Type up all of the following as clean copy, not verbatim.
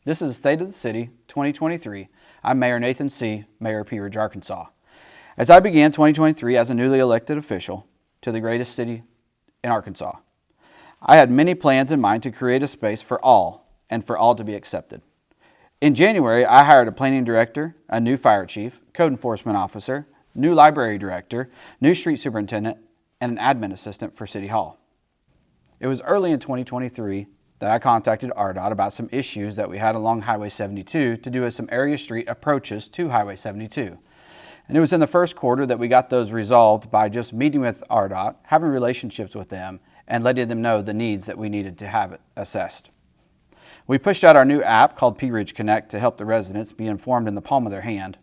This is State of the City 2023. I'm Mayor Nathan C., Mayor of Pea Ridge, Arkansas. As I began 2023 as a newly elected official to the greatest city in Arkansas, I had many plans in mind to create a space for all and for all to be accepted. In January, I hired a planning director, a new fire chief, code enforcement officer, new library director, new street superintendent, and an admin assistant for City Hall. It was early in 2023 that I contacted RDOT about some issues that we had along Highway 72 to do with some area street approaches to Highway 72. And it was in the first quarter that we got those resolved by just meeting with RDOT, having relationships with them, and letting them know the needs that we needed to have it assessed. We pushed out our new app called Pea Ridge Connect to help the residents be informed in the palm of their hand.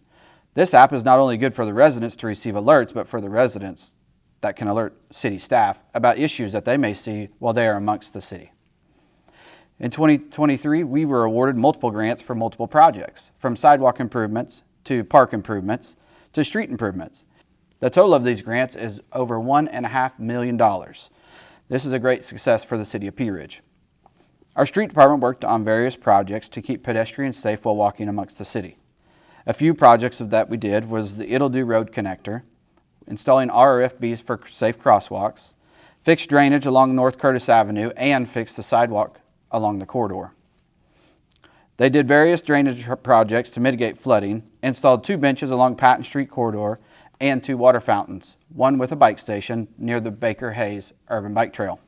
This app is not only good for the residents to receive alerts, but for the residents that can alert city staff about issues that they may see while they are amongst the city. In 2023, we were awarded multiple grants for multiple projects, from sidewalk improvements to park improvements to street improvements. The total of these grants is over $1.5 million. This is a great success for the city of Pea Ridge. Our street department worked on various projects to keep pedestrians safe while walking amongst the city. A few projects that we did was the It'll Do Road Connector, installing RFBs for safe crosswalks, fixed drainage along North Curtis Avenue, and fixed the sidewalk along the corridor. They did various drainage projects to mitigate flooding, installed 2 benches along Patton Street corridor, and 2 water fountains, one with a bike station near the Baker Hayes Urban Bike Trail.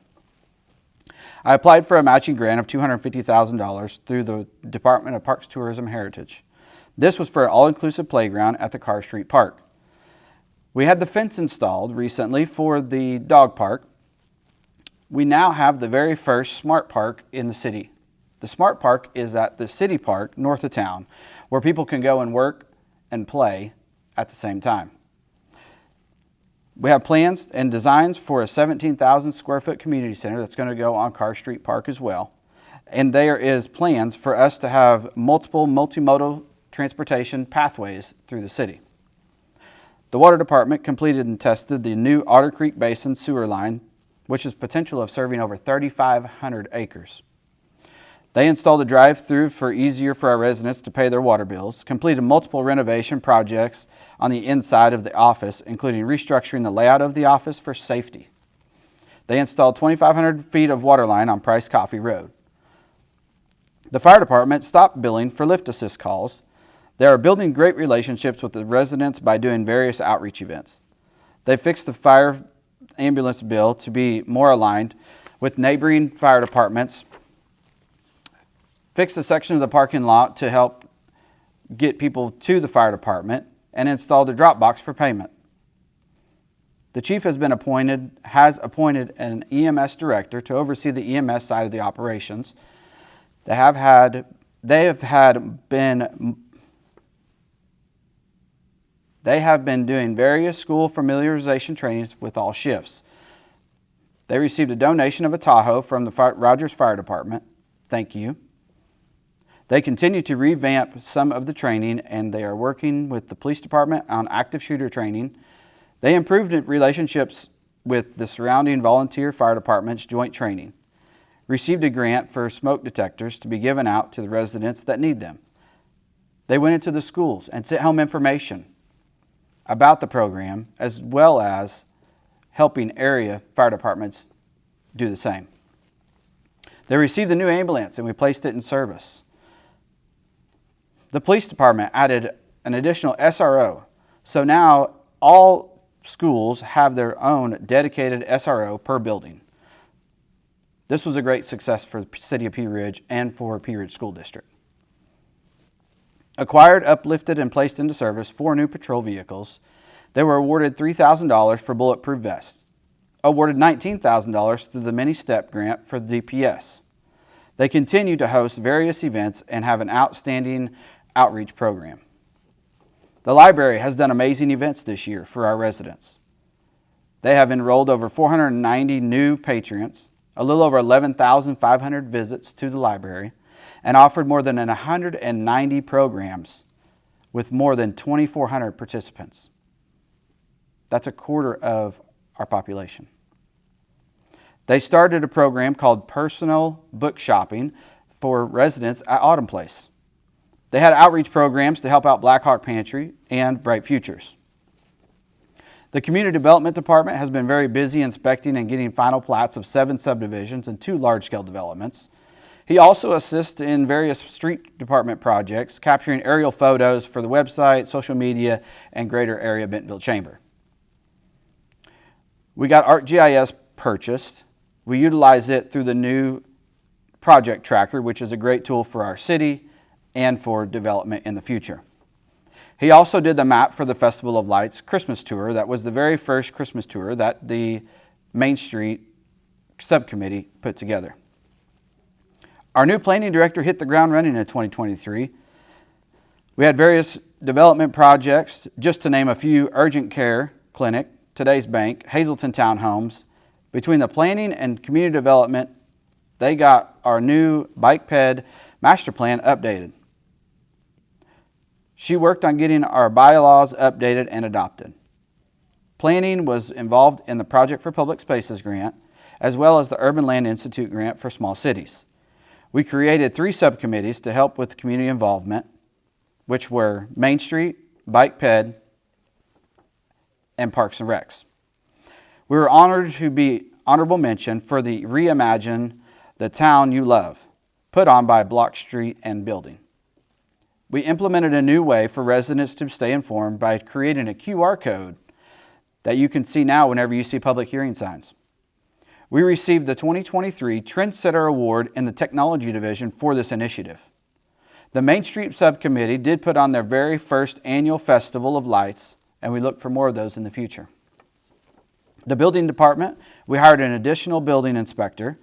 I applied for a matching grant of $250,000 through the Department of Parks, Tourism, Heritage. This was for an all-inclusive playground at the Carr Street Park. We had the fence installed recently for the dog park. We now have the very first Smart Park in the city. The Smart Park is at the City Park north of town, where people can go and work and play at the same time. We have plans and designs for a 17,000 square foot community center that's going to go on Carr Street Park as well. And there is plans for us to have multiple multimodal transportation pathways through the city. The water department completed and tested the new Otter Creek Basin sewer line, which has potential of serving over 3,500 acres. They installed a drive-through for easier for our residents to pay their water bills, completed multiple renovation projects on the inside of the office, including restructuring the layout of the office for safety. They installed 2,500 feet of water line on Price Coffee Road. The fire department stopped billing for lift assist calls. They are building great relationships with the residents by doing various outreach events. They fixed the fire ambulance bill to be more aligned with neighboring fire departments, fixed a section of the parking lot to help get people to the fire department, and installed a drop box for payment. The chief has appointed an EMS director to oversee the EMS side of the operations. They have been doing various school familiarization trainings with all shifts. They received a donation of a Tahoe from the Rogers Fire Department. Thank you. They continue to revamp some of the training, and they are working with the police department on active shooter training. They improved relationships with the surrounding volunteer fire departments' joint training. Received a grant for smoke detectors to be given out to the residents that need them. They went into the schools and sent home information about the program, as well as helping area fire departments do the same. They received a new ambulance and we placed it in service. The police department added an additional SRO, so now all schools have their own dedicated SRO per building. This was a great success for the city of Pea Ridge and for Pea Ridge School District. Acquired, uplifted, and placed into service 4 new patrol vehicles. They were awarded $3,000 for bulletproof vests. Awarded $19,000 through the Mini Step grant for the DPS. They continue to host various events and have an outstanding outreach program. The library has done amazing events this year for our residents. They have enrolled over 490 new patrons, a little over 11,500 visits to the library, and offered more than 190 programs with more than 2,400 participants. That's a quarter of our population. They started a program called Personal Book Shopping for residents at Autumn Place. They had outreach programs to help out Black Hawk Pantry and Bright Futures. The Community Development Department has been very busy inspecting and getting final plats of 7 subdivisions and 2 large-scale developments. He also assists in various street department projects, capturing aerial photos for the website, social media, and greater area Bentonville Chamber. We got ArcGIS purchased. We utilize it through the new project tracker, which is a great tool for our city and for development in the future. He also did the map for the Festival of Lights Christmas tour. That was the very first Christmas tour that the Main Street subcommittee put together. Our new planning director hit the ground running in 2023. We had various development projects, just to name a few: Urgent Care Clinic, Today's Bank, Hazelton Townhomes. Between the planning and community development, they got our new bike ped master plan updated. She worked on getting our bylaws updated and adopted. Planning was involved in the Project for Public Spaces grant, as well as the Urban Land Institute grant for small cities. We created 3 subcommittees to help with community involvement, which were Main Street, Bike Ped, and Parks and Recs. We were honored to be honorable mention for the Reimagine the Town You Love, put on by Block Street and Building. We implemented a new way for residents to stay informed by creating a QR code that you can see now whenever you see public hearing signs. We received the 2023 Trendsetter Award in the Technology Division for this initiative. The Main Street Subcommittee did put on their very first annual Festival of Lights, and we look for more of those in the future. The Building Department, we hired an additional building inspector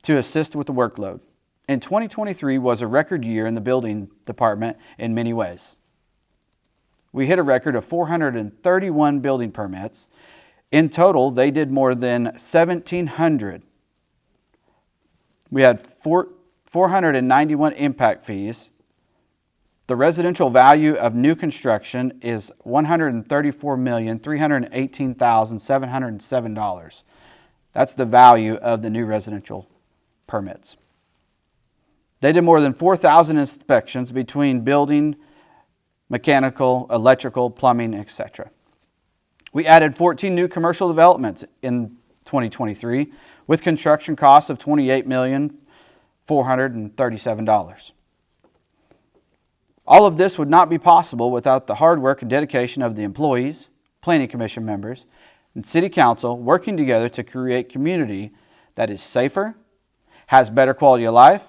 to assist with the workload. And 2023 was a record year in the Building Department in many ways. We hit a record of 431 building permits. In total, they did more than 1,700. We had 491 impact fees. The residential value of new construction is $134,318,707. That's the value of the new residential permits. They did more than 4,000 inspections between building, mechanical, electrical, plumbing, etc. We added 14 new commercial developments in 2023 with construction costs of $28,437. All of this would not be possible without the hard work and dedication of the employees, Planning Commission members, and City Council working together to create community that is safer, has better quality of life,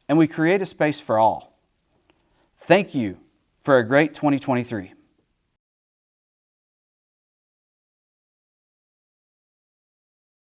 and we create a space for all. Thank you for a great 2023.